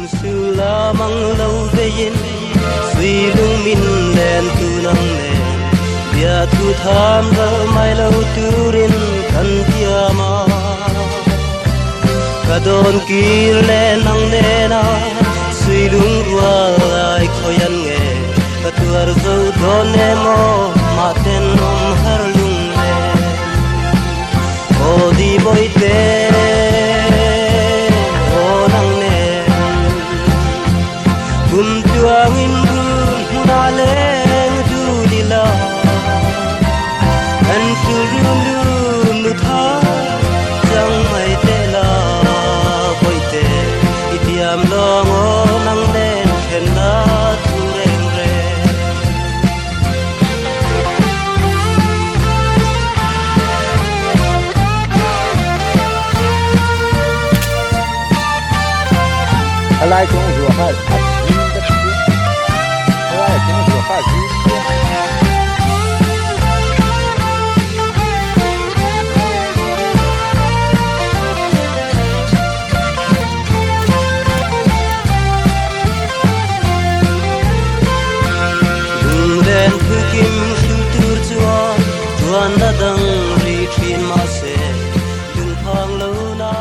sư la mang lâu về yên suy lung min đèn tu nang nè bia tu tham ra mai lâu tu rin kan tia ma cả đồn kia lên nang nè na suy lung qua lại khoi ăn nghe cả tuar dâu đón em mò mà tên ông har lung nè ô đi bồi tê ô nang nè bùm tuang in bùm na lên du đi la anh tu rum rum nu tha chẳng mai tê la bồi tê itiam lo ngô nang nè khen na tu reng re alai cũng rửa phải alai cũng rửa phải đèn cứ kim sưu tur chua tuan đã đăng ri thin ma se đừng thang lâu na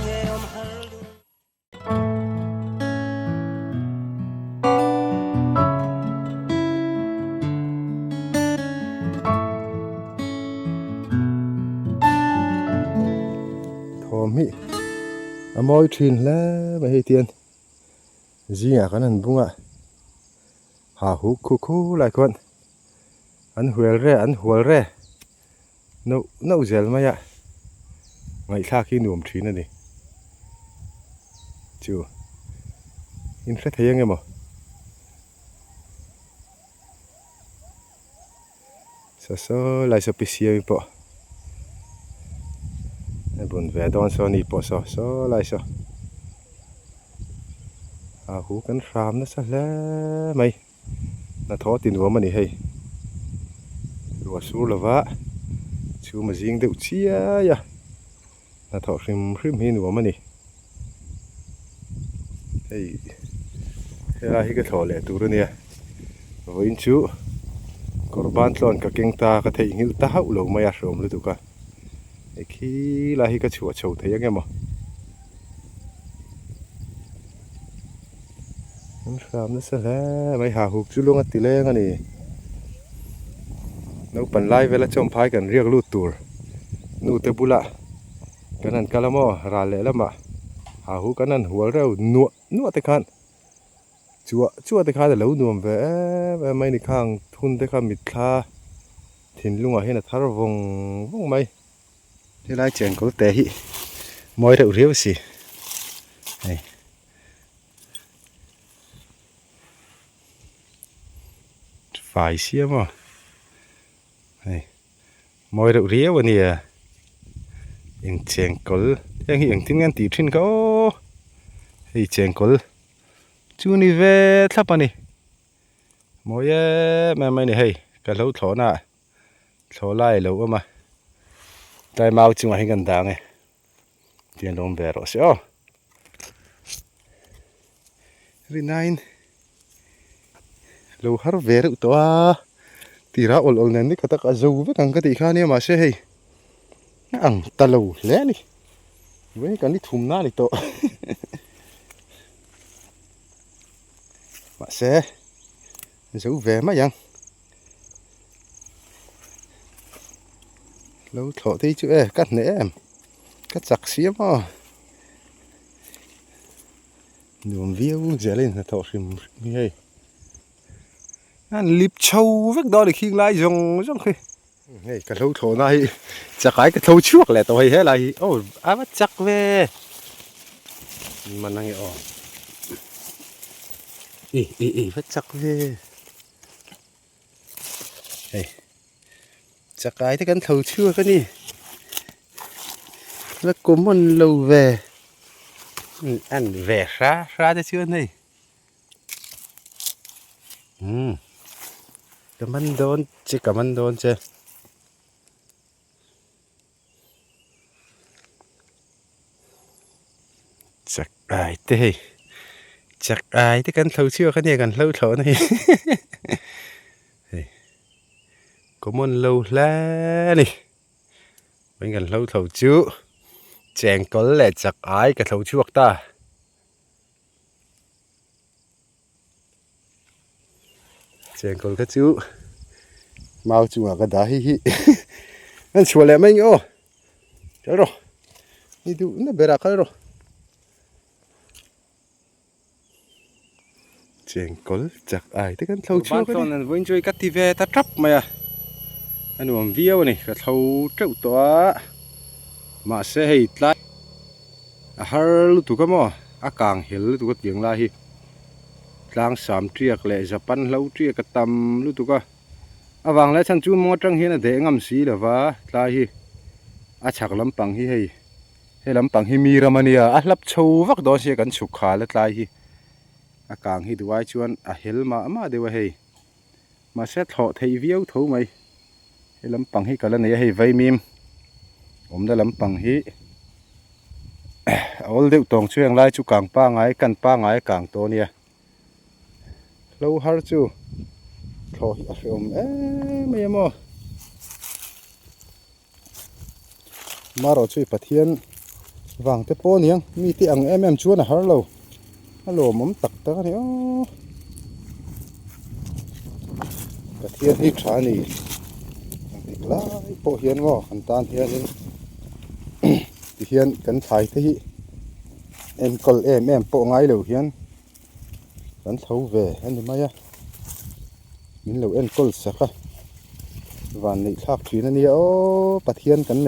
nghe om har thòm hi môi thìn lẽ mà hay tiền gì à cái này bung à hà hú khu khu lại con anh huel re nấu gel mà ya ngày khác khi nuông thìn này đi chưa in sẽ thấy nghe mà sao lại sao bị xìa bỏ buồn vẻ đón sao nị bỏ sao lại sao hú cắn ram nó sao lẽ mày nó thó tiền của mình đi hay rồi số là vả chú mà riêng đều chia ya nó thọ rim rim hin của mình đi hay hay cái thọ lẹ tu rồi nè với chú korban tlon ka kengta ka thei ngil ta hau lo maya rom lu tu ka khi là hi ka chua chou thấy anh em à làm nó sẽ là mấy hà hụt chú luôn á tỷ lệ cái này nấu pan lai về là trong phái cần riêng lụt tour nụ tê bula cái này cái lamo ra lệ lắm mà hà hụt cái này hual rau nuột tê khan chua tê khan là lâu nuông về mấy này khang thun tê khan mít kha thìn luôn à hay là thar vong mấy thế lại chuyện có tệ hi mồi rượu riêu gì này phải xía mà này mồi rượu riêu anh nè in Chengkawl anh hiện tiếng anh tí trên cao thì Chengkawl chú ni về thắp anh nè mồi mày này hay cái lâu thlo lại lâu mà tay mau chung hay gần đàng này tiền lông về rồi sao very nice lâu har về được to tì ra ol nên đi cái dâu với thằng cái tì kha này mà sẽ hay ăn ta lâu lẽ đi với cái đi thùng na đi to mà sẽ dâu về màยังlâu thọ thấy chú cắt nè em cắt giặc xía mà nuông viêu dễ lên là thọ xìm như vậy anh lip trâu vết đó để khi lại dùng khi này cái lâu thọ này chắc cái thâu chuột lại tôi hết lại ô bắt chắc về mà năng nhở bắt chắc về đây chắc cái thế cần thầu chưa cái gì nó có một lâu về ăn về ra cho chưa này cảm ơn đón chỉ cảm ơn đón chứ chắc cái thế chắc ai thì cần thâu chưa cái này cần lâu thấu này có môn lâu lá này mình cần lâu thấu chứ chèn có lẽ chắc ai cái thấu chuộc ta chèn có cái chú mau chú cái đá hi hi anh chua lẹ mấy nhô trời rồi đi tu nó bể ra cái rồi chèn có chắc ai thì cần thấu chuộc cái này vẫn chơi cắt tivi ta trap mày anh uống video này cái thấu trâu to mà sẽ hay lại har lu tu cái mò càng hiểu lu tu cái tiếng là hi lang sám triệt lệ Japan lâu triệt cái tâm lu tu cái vàng lại sang chú mua trăng hiền là để ngắm xí là và lại hi chắc lắm bằng hi hay lắm bằng hi mi ramania lấp châu vắt đó sẽ cần chụp khá lại hi càng hi đuôi chuan hel mà đều hay mà sẽ thọ thấy video thấu mày hay lắm bằng hi cái lần này hay vay mìm đã lắm bằng hi ol đều tòng chuyện lại chú càng pa ngái càng to nè lâu har chú thôi mấy mò mà rồi chú phát hiện vàng té po niang mi ti ang em chuan har lâu hello mắm tắc ta này phát hiện hi trả này lại po hiền mò khăn tan hiền hiền cần thay thế em còn em po ngay lâu hiền cần thấu về anh đi mai á mình lâu em còn sắc á và này khác chuyện này ô phát hiện cần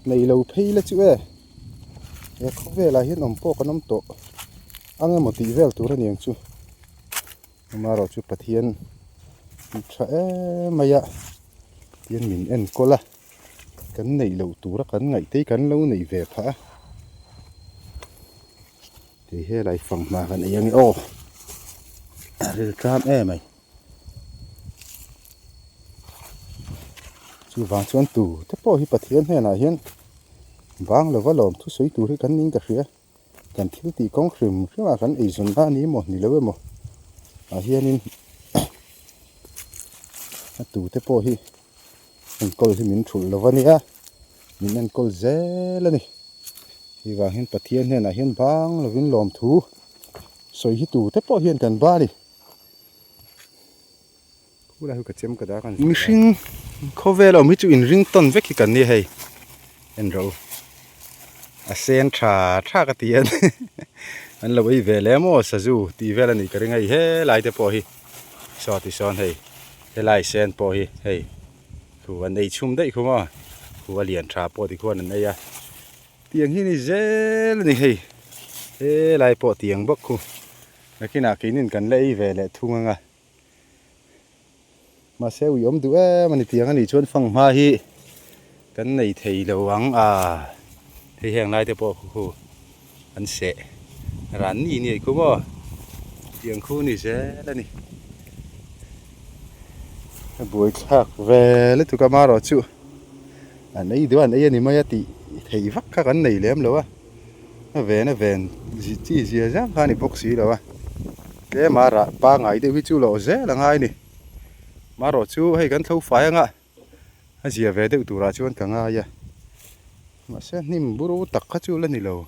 này lâu pay là chữ không về là hiền ông po con ông tổ anh em một tí về tụi nó nhiều chú mà rồi chú phát hiện sẽ mai á tiền mình em có là cần này lâu tụi nó cần ngày tới cần lâu này về phá thì hay lại phòng mà gần ấy ô rồi cam mày chú vàng chuan tủ thế po hi phát hiện hay là hiền vàng là vỡ lỏng thu suy tủ thì cần nín cả khía cần thiếu tí con khìm khi mà cần ấy dùng ba ní một ní lâu một hiền nín tủ thế po hi anh coi thì mình chụp là vỡ ní mình anh coi dễ lên này thì vàng hiền phát hiện hay là hiền vàng là viên lỏng thu suy hi tủ thế po hiền cần ba đi cú là cái chém cái đó cần mình sinh khó về là mình chú in ring ton vết cái cần này hay anh rồi sen trà cái tiền anh là bây về lẽ mà sao dù thì về là này cái ngày hết lại thế po hi so thì son hay thế lại sen po hi hay khu anh đây chung đấy không à khu liền trà po thì khu anh đây à tiền hi này dễ là này hay thế lại po tiền bốc khu cái nào cái nên cần lấy về lại thu ngang à mà xe uy tụi mà này tiếng anh đi chuan phăng hoa hi cái này thì lâu vắng thì hiện nay thì bộ khu anh sẽ rắn gì này cũng có tiếng khu này sẽ là này buổi khác về lấy tụi cama rồi chú anh ấy này mới thì thấy vắt các anh này lém lâu nó về gì ra hai này bốc xí đâu thế mà ra ba ngày thì với chú lộ dễ là ngay này mà rồi chú hay gắn thâu phải anh ạ anh gì về được tụ ra chú anh cả ngay à mà xe nim buru tắc hết chú lên này lâu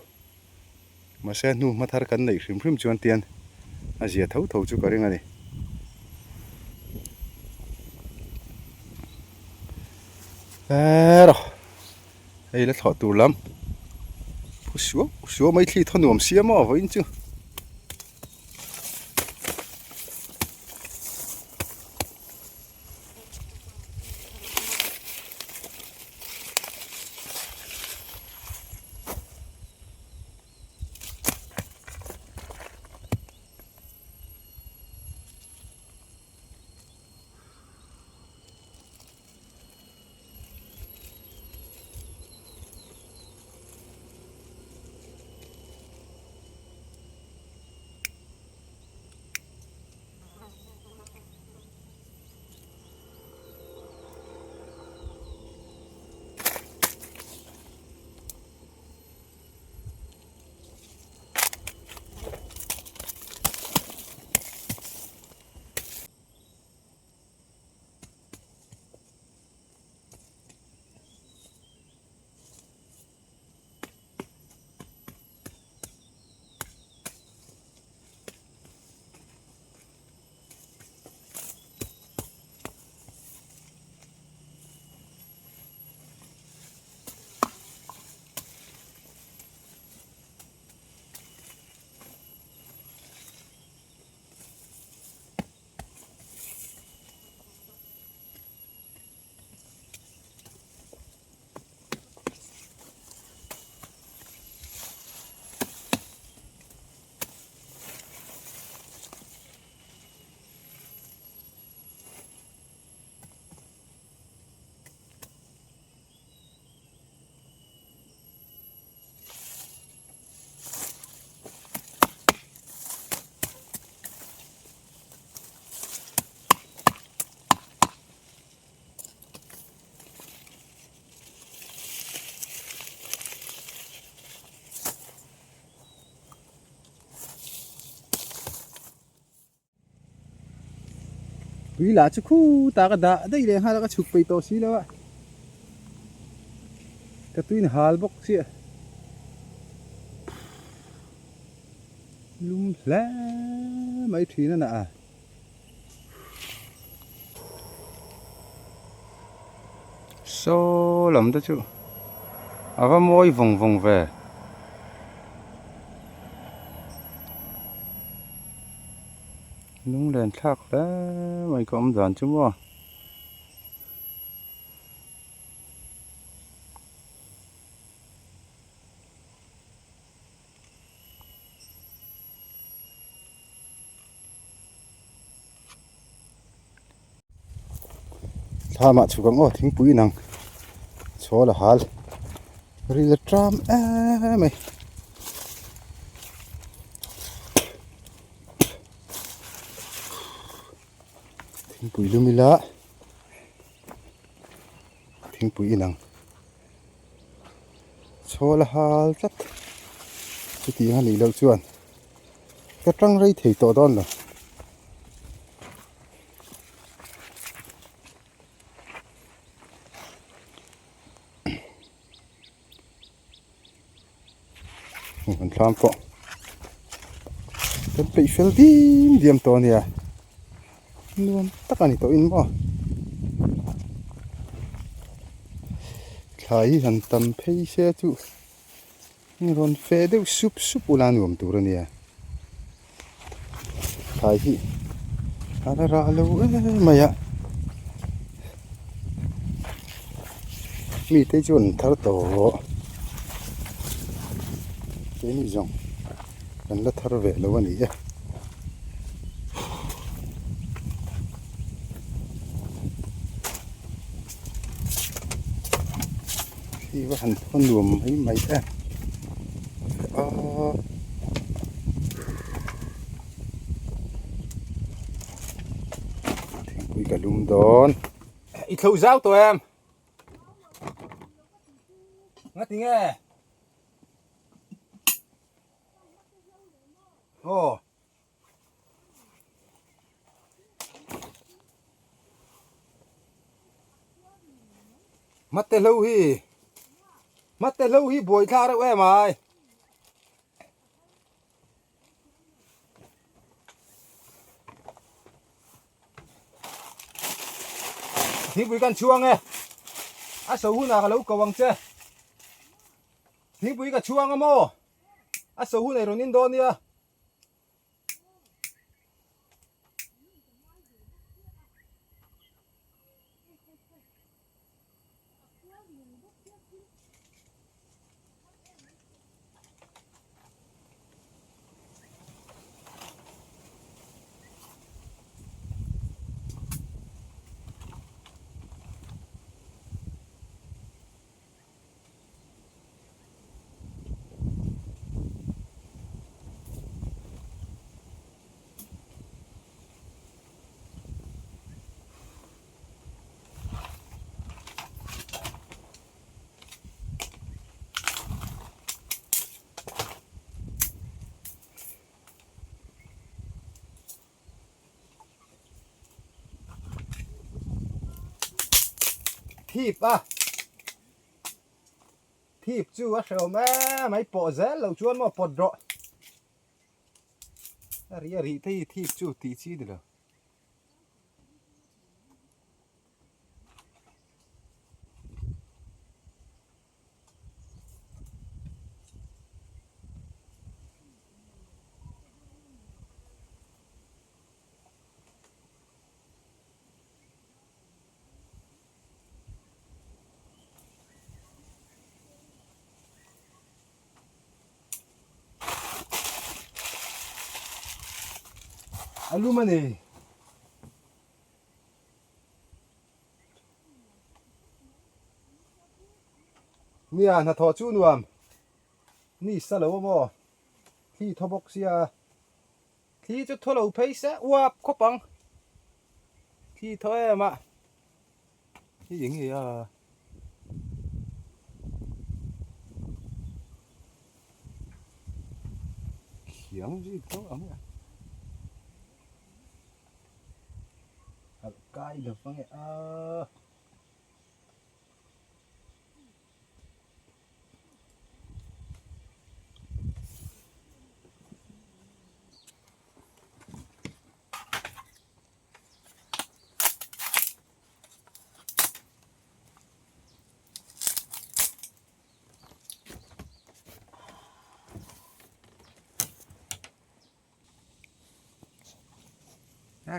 mà xe nu mà thar cắn này phim chú anh tiền anh gì thâu chú cái này rồi đây là thọ tụ lắm số mấy khi thon nuông xía mà với chứ Vì là chú khu ta cái đã đây là hai là cái chụp bày to xí đâu ạ. Cái túi này hal bốc xí. Lum lá mấy thủy nó nè. Số lắm đó chú. À và môi vòng vòng về. Nung lên thác đó mày có ông dàn chú mua. Tha mà chú cũng thính bụi năng số là hal ri là tram mày thính bụi lumi lá thính bụi năng số là hal chắc chú tí hắn đi lâu chuan cái trăng rây thì tổ đòn rồi mình làm phọ cái bị phèn đi điểm to nè luôn tất cả những tổ in mà khai hành tâm phê xe chú rồi phê đều súp súp ulan gồm tụ rồi nè khai hi ara ra lâu mày ạ mi tới chuẩn thở tổ cái này giống cần là thở về lâu anh ấy khi mà hành con luồng mấy mấy thế thì quý cả lum đón ít lâu giáo tụi em ngắt tiếng nghe ồ mất tên lâu hi buổi tha đâu em ơi thì buổi căn chuông nghe à sầu hun nào cả lâu cầu bằng chưa thì buổi cả chuông à mô à sầu hun này rồi nên đón đi à thiệp à thiệp chú á sầu mẹ mấy bộ rẽ lâu chuan mà bọt rõ ri thấy thiệp chú tí chi được alumani nia na tho chu nuam ni sa lo mo thi tho bok sia thi chu tho lo phei sa wap kho pang thi tho em ạ cái gì gì à khiếng gì đó ấm à Chakai được vâng ạ.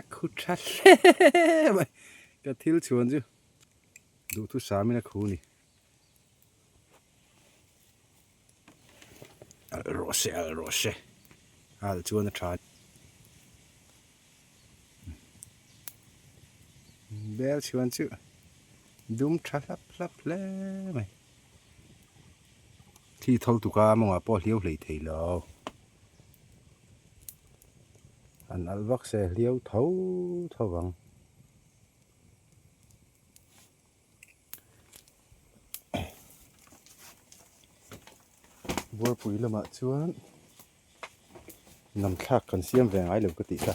Khu chát vậy cái Thil chuồn chứ đủ thứ sáng mới là khu này rose chuồn nó trái bé chuồn chứ đúng chát lấp lẽ mày thì thâu tụ cá mà bỏ liêu lấy thấy lo anh ăn vắt xe liêu thâu vắng vua bụi là mà chuồn nằm khác cần xiêm về ai được cái tí cả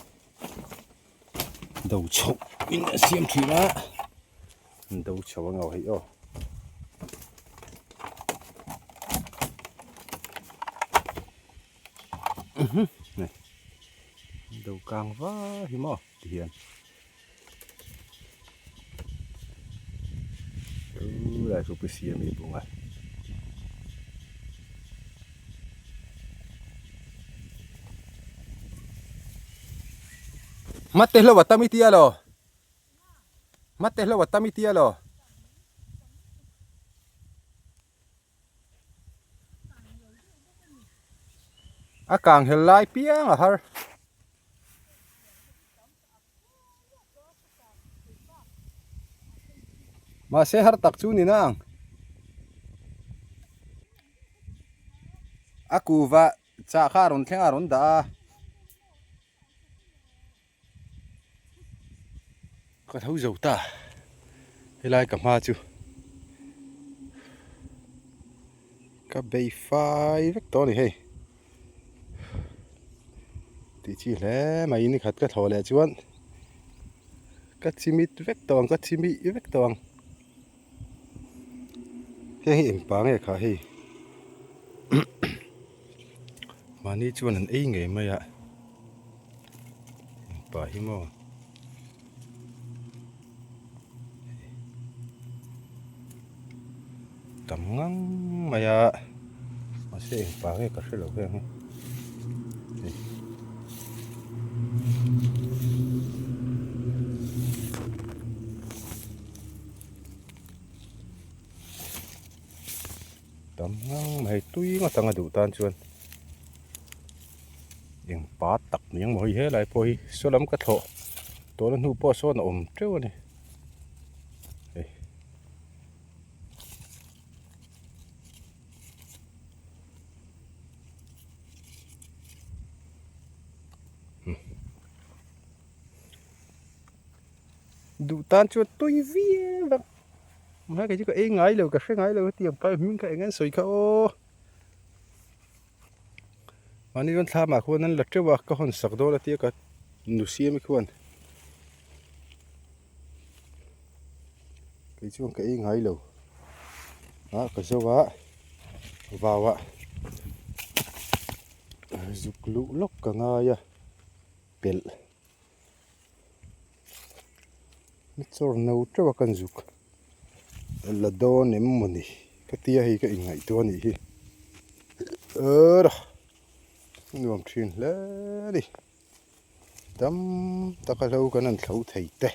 đầu chậu in xiêm thì má đầu chậu ngầu hay ô này đầu càng vá hi mò tiền lại chụp cái xiêm đi bụng à mate lo watami tia lo mate lo watami tia lo a càng hel lai piang a har mà sẽ har tak chu ni nang aku va cha kha ron thlenga ron da có thấu dầu ta hay lai cả ma chứ các bay phai vết to này hay thì chỉ lẽ mà ini khát cái thò lẹ chứ anh cái chimit vết toang cái chimit vết toang cái hình bảng này khá hay mà ni chứ anh ấy nghề mày ạ bà hi mò tầm ngang mày ạ mà sẽ bảng này có sẽ lâu hơn tầm ngang mày tuy mà tăng đủ tan chuan những bát tắc những mồi hết lại bôi số lắm cái thổ tối nó nu po số nó ôm treo này đủ tan chuan tôi vie vâng mà cái gì có ấy ngái lâu cả cái ngái lâu tiệm phải miếng cái ngái sôi khâu mà ni con tham mà khuôn nên lật treo vào cái hòn sặc đó là tiếc cái nụ xia mới khuôn cái chuông cái ấy ngái lâu đó cái sâu vá vào ạ dục lũ lốc cả ngay à bel nó cho nấu treo vào cần dục là đo ném một đi cái tia hay cái ngải tua này hi đó nuông chuyên lẽ đi tắm ta cái lâu cái này khẩu thầy tê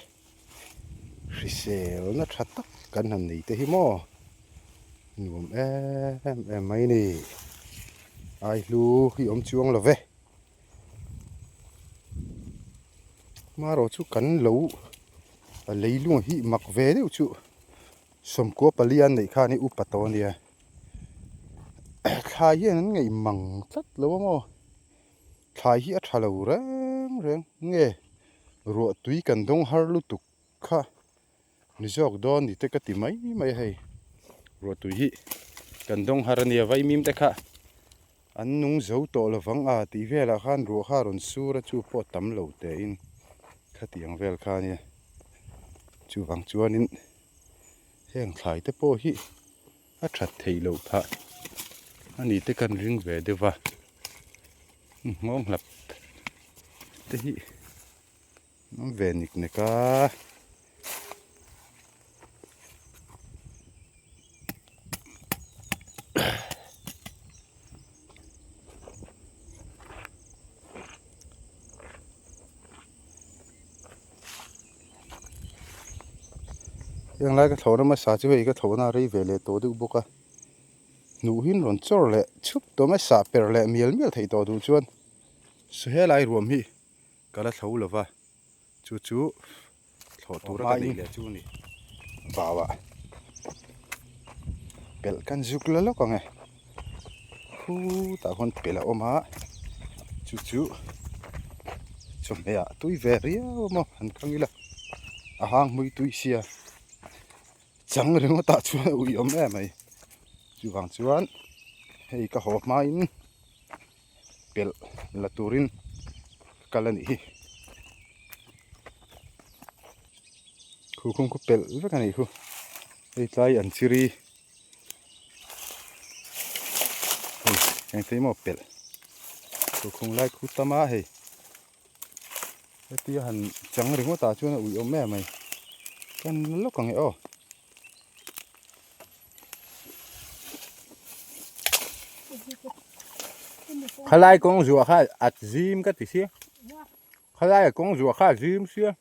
xì nó chặt tóc cái này tê hi mò nuông em mấy nè ai lu khi ông chuông là về mà rồi chú cắn lấu lấy luôn hi mặc về đấy chú sôm cua palian này khai này upato này khai hi nó ngày măng rất lâu mà khai hi thà lâu reng nghe ruột túi cần đông har lu tục kha ni jok don đi tới cái tìm mấy hay ruột túi hi cần đông har này vay mím tới kha anh nung dấu to là vắng à tí về là khan ruột ha rồi su ra chú po tắm lâu té in khá tiếng về kha này chu wang chuanin heng thlai te pawh hi a that thei lo phah ani te kan ring ve dewa ngawng hlap te hi nó về nịch này cả yang lai cái thầu nó mà xả chứ vậy cái thầu nào đây về lệ tổ được bốc à nụ hin rộn chor lệ chụp tổ mà xả per lệ miel miel thấy tổ đủ chuan số hè lai ruộng hi cái là thầu là va chú thầu tổ ra cái này lệ chú này vào à pel kan zuk la lo ka nge khu ta hon pela oma chu chom ya tui ve ria mo han kangila a hang mui tui sia chang ringo ta chu ui om em mai chu wang chuan hei ka ho ma in pel la turin kalani hi khu khung ku pel ve ka ni khu hei tlai an chiri anh thấy một bể cũng không lại cút tama hay cái tia hẳn trắng rồi ta chưa là ủi ôm mẹ mày con lúc còn nghe ô khai lại con rùa khai ạt zim cái tí xíu khai lại con rùa khai zim xíu